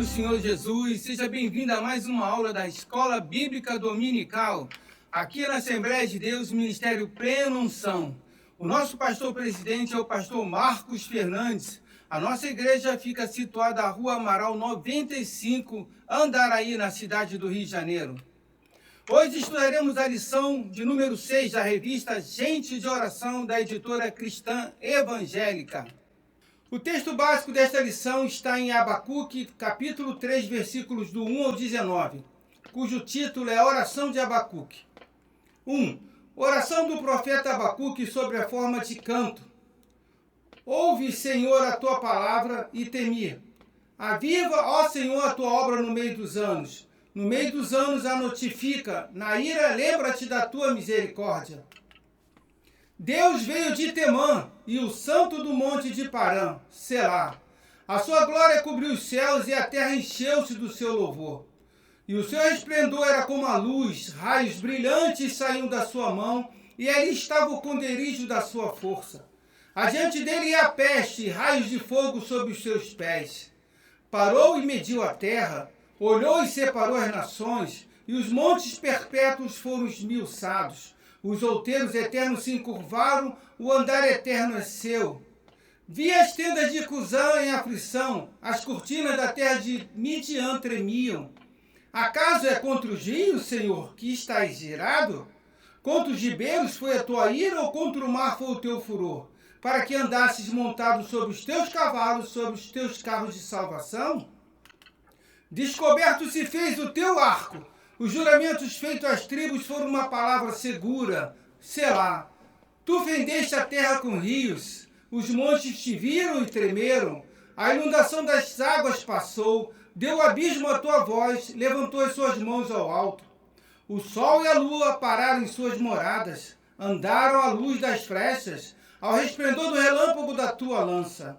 do Senhor Jesus, seja bem-vindo a mais uma aula da Escola Bíblica Dominical, aqui na Assembleia de Deus, Ministério Plena Unção. O nosso pastor presidente é o pastor Marcos Fernandes. A nossa igreja fica situada na Rua Amaral 95, Andaraí, na cidade do Rio de Janeiro. Hoje estudaremos a lição de número 6 da revista Gente de Oração, da editora cristã evangélica. O texto básico desta lição está em Abacuque, capítulo 3, versículos do 1 ao 19, cujo título é Oração de Abacuque. 1. Oração do profeta Abacuque sobre a forma de canto. Ouve, Senhor, a tua palavra e temi. Aviva, ó Senhor, a tua obra no meio dos anos. No meio dos anos a notifica. Na ira, lembra-te da tua misericórdia. Deus veio de Temã, e o santo do monte de Parã, Selá. A sua glória cobriu os céus, e a terra encheu-se do seu louvor. E o seu resplendor era como a luz, raios brilhantes saíam da sua mão, e ali estava o esconderijo da sua força. Adiante dele ia a peste, raios de fogo sob os seus pés. Parou e mediu a terra, olhou e separou as nações, e os montes perpétuos foram esmiuçados. Os outeiros eternos se encurvaram, o andar eterno é seu. Vi as tendas de Cusã em aflição, as cortinas da terra de Midian tremiam. Acaso é contra os rios, Senhor, que estás irado? Contra os ribeiros foi a tua ira, ou contra o mar foi o teu furor? Para que andasses montado sobre os teus cavalos, sobre os teus carros de salvação? Descoberto se fez o teu arco. Os juramentos feitos às tribos foram uma palavra segura, Selá. Tu fendeste a terra com rios, os montes te viram e tremeram, a inundação das águas passou, deu abismo à tua voz, levantou as suas mãos ao alto. O sol e a lua pararam em suas moradas, andaram à luz das flechas, ao resplendor do relâmpago da tua lança.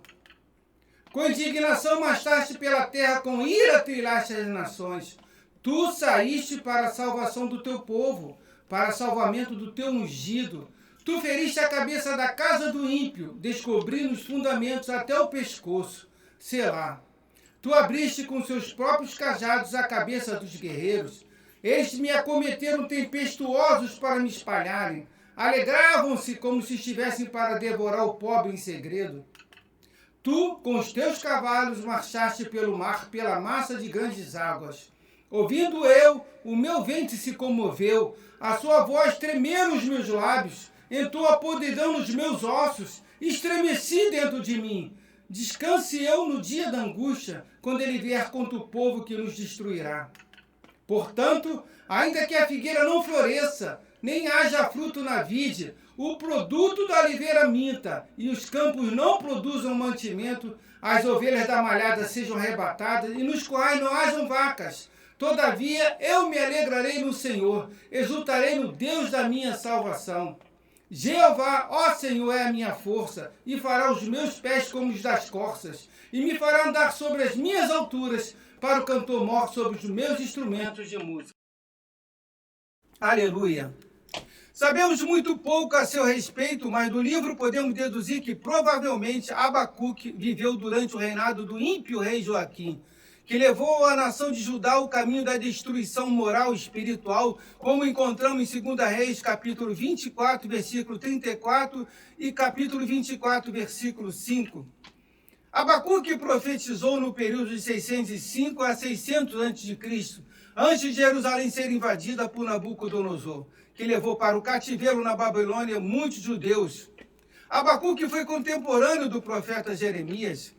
Com indignação marchaste pela terra, com ira trilhaste as nações. Tu saíste para a salvação do teu povo, para o salvamento do teu ungido. Tu feriste a cabeça da casa do ímpio, descobrindo os fundamentos até o pescoço. Selá. Tu abriste com seus próprios cajados a cabeça dos guerreiros. Eles me acometeram tempestuosos para me espalharem. Alegravam-se como se estivessem para devorar o pobre em segredo. Tu, com os teus cavalos, marchaste pelo mar, pela massa de grandes águas. Ouvindo eu, o meu ventre se comoveu, a sua voz tremeram os meus lábios, entrou a podridão nos meus ossos, estremeci dentro de mim. Descanse eu no dia da angústia, quando ele vier contra o povo que nos destruirá. Portanto, ainda que a figueira não floresça, nem haja fruto na vide, o produto da oliveira minta, e os campos não produzam mantimento, as ovelhas da malhada sejam arrebatadas, e nos currais não hajam vacas. Todavia, eu me alegrarei no Senhor, exultarei no Deus da minha salvação. Jeová, ó Senhor, é a minha força, e fará os meus pés como os das corças, e me fará andar sobre as minhas alturas, para o cantor mor sobre os meus instrumentos de música. Aleluia! Sabemos muito pouco a seu respeito, mas do livro podemos deduzir que provavelmente Abacuque viveu durante o reinado do ímpio rei Joaquim, que levou a nação de Judá ao caminho da destruição moral e espiritual, como encontramos em 2 Reis, capítulo 24, versículo 34 e capítulo 24, versículo 5. Abacuque profetizou no período de 605 a 600 a.C., antes de Jerusalém ser invadida por Nabucodonosor, que levou para o cativeiro na Babilônia muitos judeus. Abacuque foi contemporâneo do profeta Jeremias.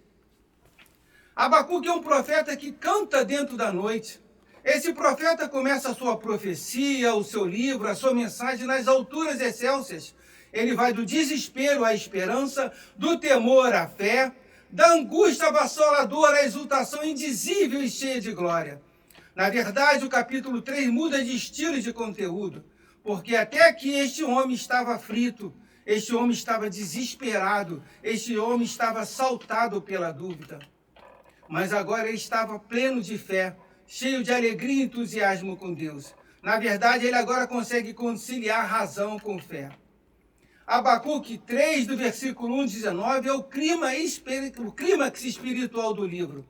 Abacuque é um profeta que canta dentro da noite. Esse profeta começa a sua profecia, o seu livro, a sua mensagem nas alturas excelsas. Ele vai do desespero à esperança, do temor à fé, da angústia avassaladora à exultação indizível e cheia de glória. Na verdade, o capítulo 3 muda de estilo e de conteúdo, porque até aqui este homem estava aflito, este homem estava desesperado, este homem estava assaltado pela dúvida. Mas agora ele estava pleno de fé, cheio de alegria e entusiasmo com Deus. Na verdade, ele agora consegue conciliar razão com fé. Abacuque 3, do versículo 1 a 19, é o clímax espiritual do livro.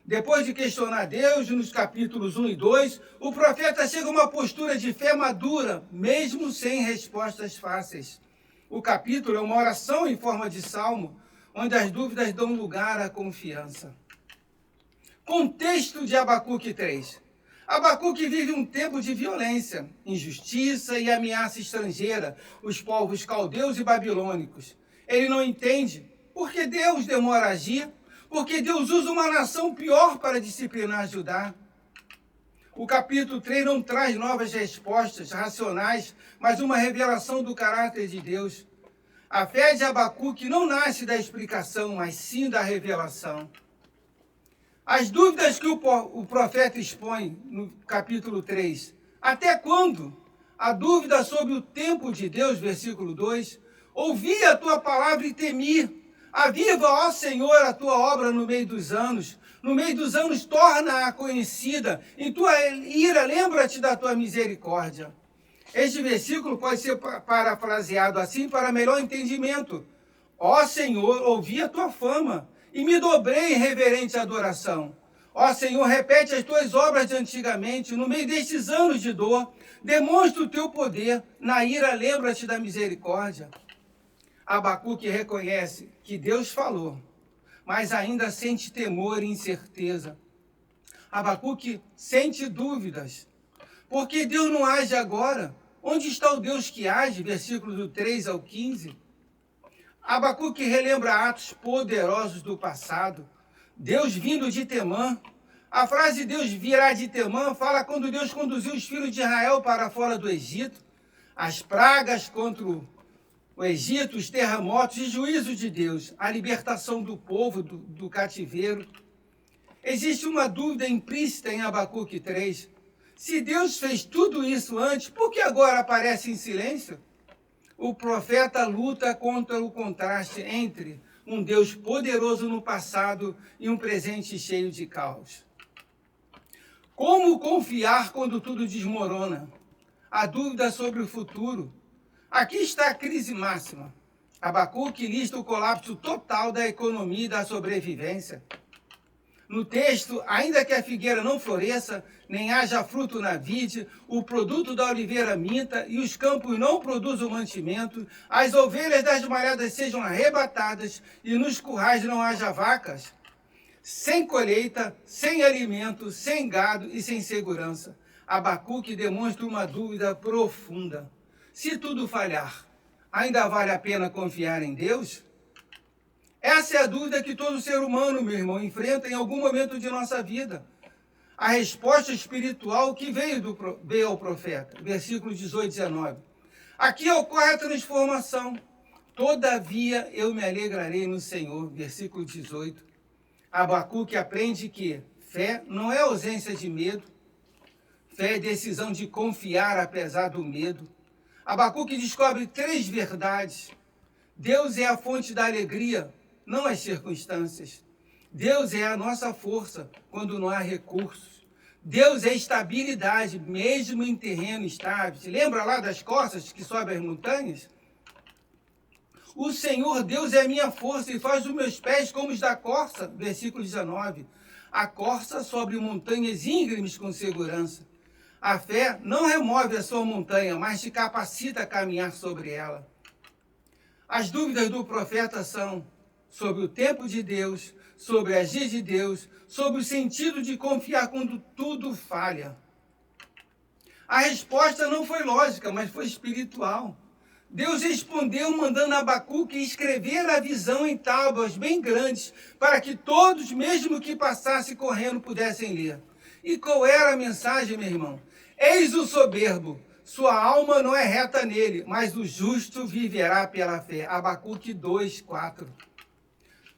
Depois de questionar Deus, nos capítulos 1 e 2, o profeta chega a uma postura de fé madura, mesmo sem respostas fáceis. O capítulo é uma oração em forma de salmo, onde as dúvidas dão lugar à confiança. Contexto de Abacuque 3. Abacuque vive um tempo de violência, injustiça e ameaça estrangeira, os povos caldeus e babilônicos. Ele não entende por que Deus demora a agir, porque Deus usa uma nação pior para disciplinar Judá. O capítulo 3 não traz novas respostas racionais, mas uma revelação do caráter de Deus. A fé de Abacuque não nasce da explicação, mas sim da revelação. As dúvidas que o profeta expõe no capítulo 3. Até quando? A dúvida sobre o tempo de Deus, versículo 2. Ouvi a tua palavra e temi. Aviva, ó Senhor, a tua obra no meio dos anos. No meio dos anos, torna-a conhecida. Em tua ira, lembra-te da tua misericórdia. Este versículo pode ser parafraseado assim para melhor entendimento. Ó Senhor, ouvi a tua fama e me dobrei em reverente adoração. Ó Senhor, repete as tuas obras de antigamente. No meio destes anos de dor, demonstra o teu poder. Na ira, lembra-te da misericórdia. Abacuque reconhece que Deus falou, mas ainda sente temor e incerteza. Abacuque sente dúvidas. Por que Deus não age agora? Onde está o Deus que age? Versículos do 3 ao 15. Abacuque relembra atos poderosos do passado. Deus vindo de Temã. A frase Deus virá de Temã fala quando Deus conduziu os filhos de Israel para fora do Egito. As pragas contra o Egito, os terremotos e juízo de Deus, a libertação do povo do cativeiro. Existe uma dúvida implícita em Abacuque 3. Se Deus fez tudo isso antes, por que agora aparece em silêncio? O profeta luta contra o contraste entre um Deus poderoso no passado e um presente cheio de caos. Como confiar quando tudo desmorona? A dúvida sobre o futuro. Aqui está a crise máxima. Abacuque lista o colapso total da economia e da sobrevivência. No texto, ainda que a figueira não floresça, nem haja fruto na vide, o produto da oliveira minta e os campos não produzam mantimento, as ovelhas das malhadas sejam arrebatadas e nos currais não haja vacas. Sem colheita, sem alimento, sem gado e sem segurança. Abacuque demonstra uma dúvida profunda. Se tudo falhar, ainda vale a pena confiar em Deus? Essa é a dúvida que todo ser humano, meu irmão, enfrenta em algum momento de nossa vida. A resposta espiritual que veio ao profeta, versículos 18 e 19. Aqui ocorre a transformação. Todavia eu me alegrarei no Senhor, versículo 18. Abacuque aprende que fé não é ausência de medo, fé é decisão de confiar apesar do medo. Abacuque descobre 3 verdades. Deus é a fonte da alegria, não as circunstâncias. Deus é a nossa força quando não há recursos. Deus é estabilidade, mesmo em terreno estável. Se lembra lá das corças que sobem as montanhas? O Senhor Deus é a minha força e faz os meus pés como os da corça. Versículo 19. A corça sobe montanhas íngremes com segurança. A fé não remove a sua montanha, mas te capacita a caminhar sobre ela. As dúvidas do profeta são sobre o tempo de Deus, sobre o agir de Deus, sobre o sentido de confiar quando tudo falha. A resposta não foi lógica, mas foi espiritual. Deus respondeu mandando Abacuque escrever a visão em tábuas bem grandes, para que todos, mesmo que passassem correndo, pudessem ler. E qual era a mensagem, meu irmão? Eis o soberbo, sua alma não é reta nele, mas o justo viverá pela fé. Abacuque 2, 4.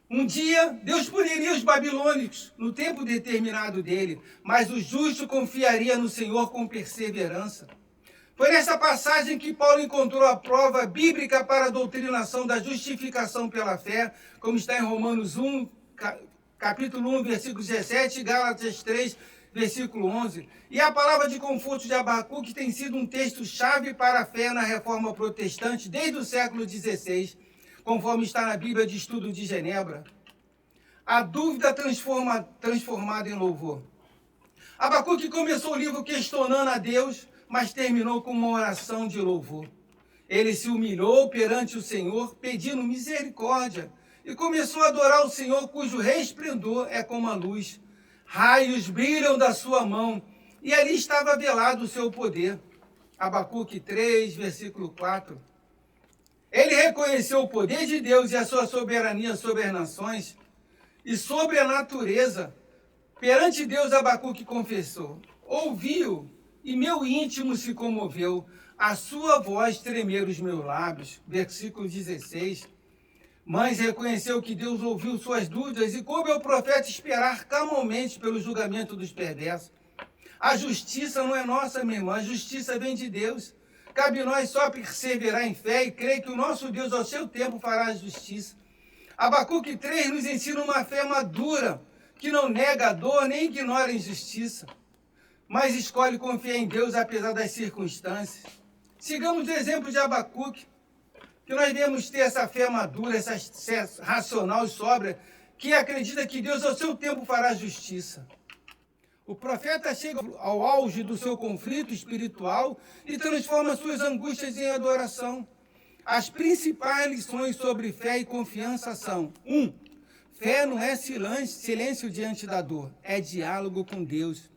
Um dia, Deus puniria os babilônicos no tempo determinado dele, mas o justo confiaria no Senhor com perseverança. Foi nessa passagem que Paulo encontrou a prova bíblica para a doutrinação da justificação pela fé, como está em Romanos 1, capítulo 1, versículo 17, e Gálatas 3, versículo 11. E a palavra de conforto de Abacuque tem sido um texto-chave para a fé na Reforma Protestante desde o século XVI, conforme está na Bíblia de Estudo de Genebra. A dúvida transformada em louvor. Abacuque começou o livro questionando a Deus, mas terminou com uma oração de louvor. Ele se humilhou perante o Senhor, pedindo misericórdia, e começou a adorar o Senhor, cujo resplendor é como a luz. Raios brilham da sua mão, e ali estava velado o seu poder. Abacuque 3, versículo 4. Ele reconheceu o poder de Deus e a sua soberania sobre as nações e sobre a natureza. Perante Deus, Abacuque confessou: ouviu e meu íntimo se comoveu, a sua voz tremer os meus lábios. Versículo 16. Mas reconheceu que Deus ouviu suas dúvidas e coube ao profeta esperar calmamente pelo julgamento dos perversos. A justiça não é nossa, meu irmão, a justiça vem de Deus. Cabe nós só perseverar em fé e crer que o nosso Deus, ao seu tempo, fará a justiça. Abacuque 3 nos ensina uma fé madura, que não nega a dor nem ignora a injustiça, mas escolhe confiar em Deus apesar das circunstâncias. Sigamos o exemplo de Abacuque, que nós devemos ter essa fé madura, essa fé racional e sóbria, que acredita que Deus, ao seu tempo, fará justiça. O profeta chega ao auge do seu conflito espiritual e transforma suas angústias em adoração. As principais lições sobre fé e confiança são: 1. Fé não é silêncio diante da dor, é diálogo com Deus.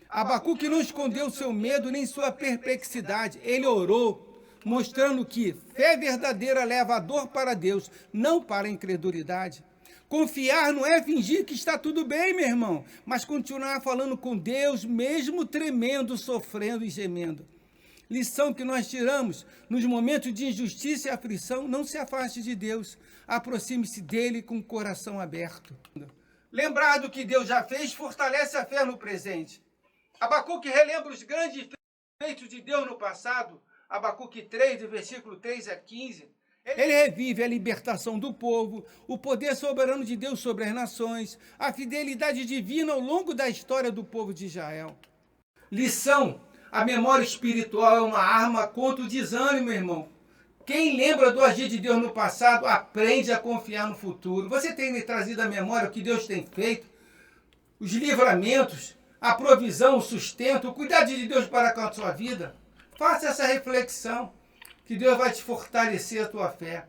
Abacuque não escondeu seu medo nem sua perplexidade, ele orou, mostrando que fé verdadeira leva a dor para Deus, não para a incredulidade. Confiar não é fingir que está tudo bem, meu irmão, mas continuar falando com Deus, mesmo tremendo, sofrendo e gemendo. Lição que nós tiramos: nos momentos de injustiça e aflição, não se afaste de Deus, aproxime-se dele com o coração aberto. Lembrar do que Deus já fez fortalece a fé no presente. Abacuque relembra os grandes feitos de Deus no passado. Abacuque 3, do versículo 3 a 15. Ele revive a libertação do povo, o poder soberano de Deus sobre as nações, a fidelidade divina ao longo da história do povo de Israel. Lição: a memória espiritual é uma arma contra o desânimo, irmão. Quem lembra do agir de Deus no passado, aprende a confiar no futuro. Você tem trazido à memória o que Deus tem feito, os livramentos, a provisão, o sustento, o cuidado de Deus para com a sua vida? Faça essa reflexão, que Deus vai te fortalecer a tua fé.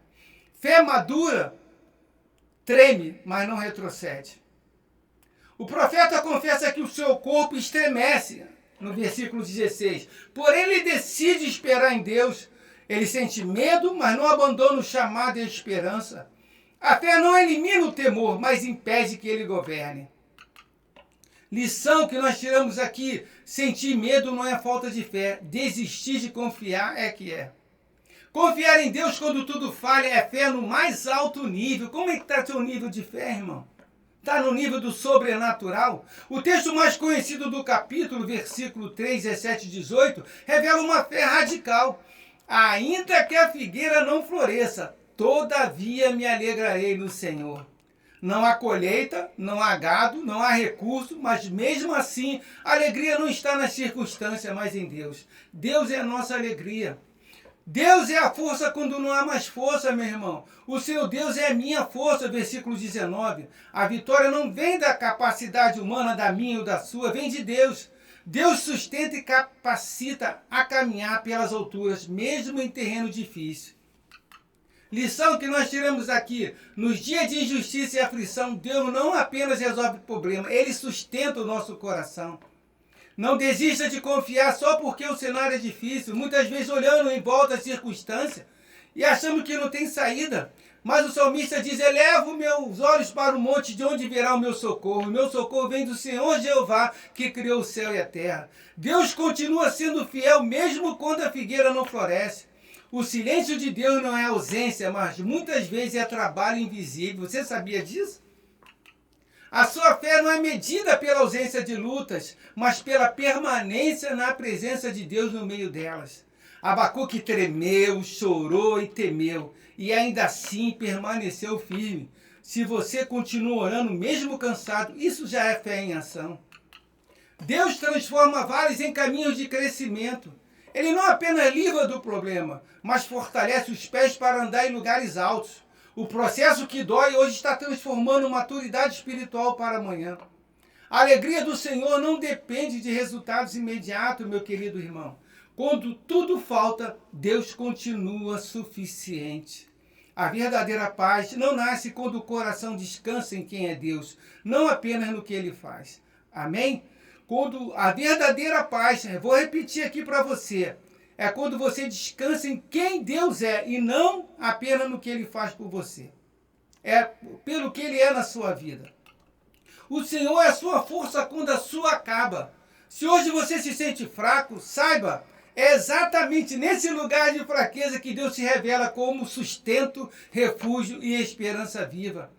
Fé madura treme, mas não retrocede. O profeta confessa que o seu corpo estremece, no versículo 16. Porém, ele decide esperar em Deus. Ele sente medo, mas não abandona o chamado e a esperança. A fé não elimina o temor, mas impede que ele governe. Lição que nós tiramos aqui: sentir medo não é falta de fé, desistir de confiar é que é. Confiar em Deus quando tudo falha é fé no mais alto nível. Como é que está seu nível de fé, irmão? Está no nível do sobrenatural? O texto mais conhecido do capítulo, versículo 3, 17 e 18, revela uma fé radical. Ainda que a figueira não floresça, todavia me alegrarei no Senhor. Não há colheita, não há gado, não há recurso, mas mesmo assim, a alegria não está nas circunstâncias, mas em Deus. Deus é a nossa alegria. Deus é a força quando não há mais força, meu irmão. O seu Deus é a minha força, versículo 19. A vitória não vem da capacidade humana, da minha ou da sua, vem de Deus. Deus sustenta e capacita a caminhar pelas alturas, mesmo em terreno difícil. Lição que nós tiramos aqui: nos dias de injustiça e aflição, Deus não apenas resolve o problema, Ele sustenta o nosso coração. Não desista de confiar só porque o cenário é difícil, muitas vezes olhando em volta as circunstâncias e achando que não tem saída. Mas o salmista diz: elevo meus olhos para o monte, de onde virá o meu socorro. O meu socorro vem do Senhor Jeová, que criou o céu e a terra. Deus continua sendo fiel mesmo quando a figueira não floresce. O silêncio de Deus não é ausência, mas muitas vezes é trabalho invisível. Você sabia disso? A sua fé não é medida pela ausência de lutas, mas pela permanência na presença de Deus no meio delas. Abacuque tremeu, chorou e temeu, e ainda assim permaneceu firme. Se você continua orando mesmo cansado, isso já é fé em ação. Deus transforma vales em caminhos de crescimento. Ele não apenas livra do problema, mas fortalece os pés para andar em lugares altos. O processo que dói hoje está transformando maturidade espiritual para amanhã. A alegria do Senhor não depende de resultados imediatos, meu querido irmão. Quando tudo falta, Deus continua suficiente. A verdadeira paz não nasce quando o coração descansa em quem é Deus, não apenas no que Ele faz. Amém? Quando a verdadeira paz, vou repetir aqui para você, é quando você descansa em quem Deus é e não apenas no que Ele faz por você. É pelo que Ele é na sua vida. O Senhor é a sua força quando a sua acaba. Se hoje você se sente fraco, saiba, é exatamente nesse lugar de fraqueza que Deus se revela como sustento, refúgio e esperança viva.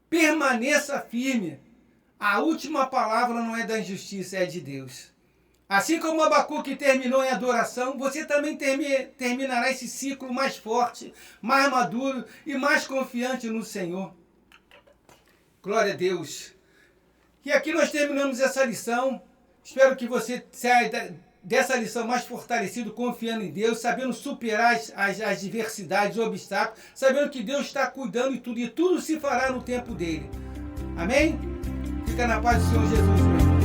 Permaneça firme. A última palavra não é da injustiça, é de Deus. Assim como Abacuque terminou em adoração, você também terminará esse ciclo mais forte, mais maduro e mais confiante no Senhor. Glória a Deus. E aqui nós terminamos essa lição. Espero que você saia dessa lição mais fortalecido, confiando em Deus, sabendo superar as adversidades, os obstáculos, sabendo que Deus está cuidando de tudo e tudo se fará no tempo dele. Amém? Fica na paz do Senhor Jesus, meu irmão.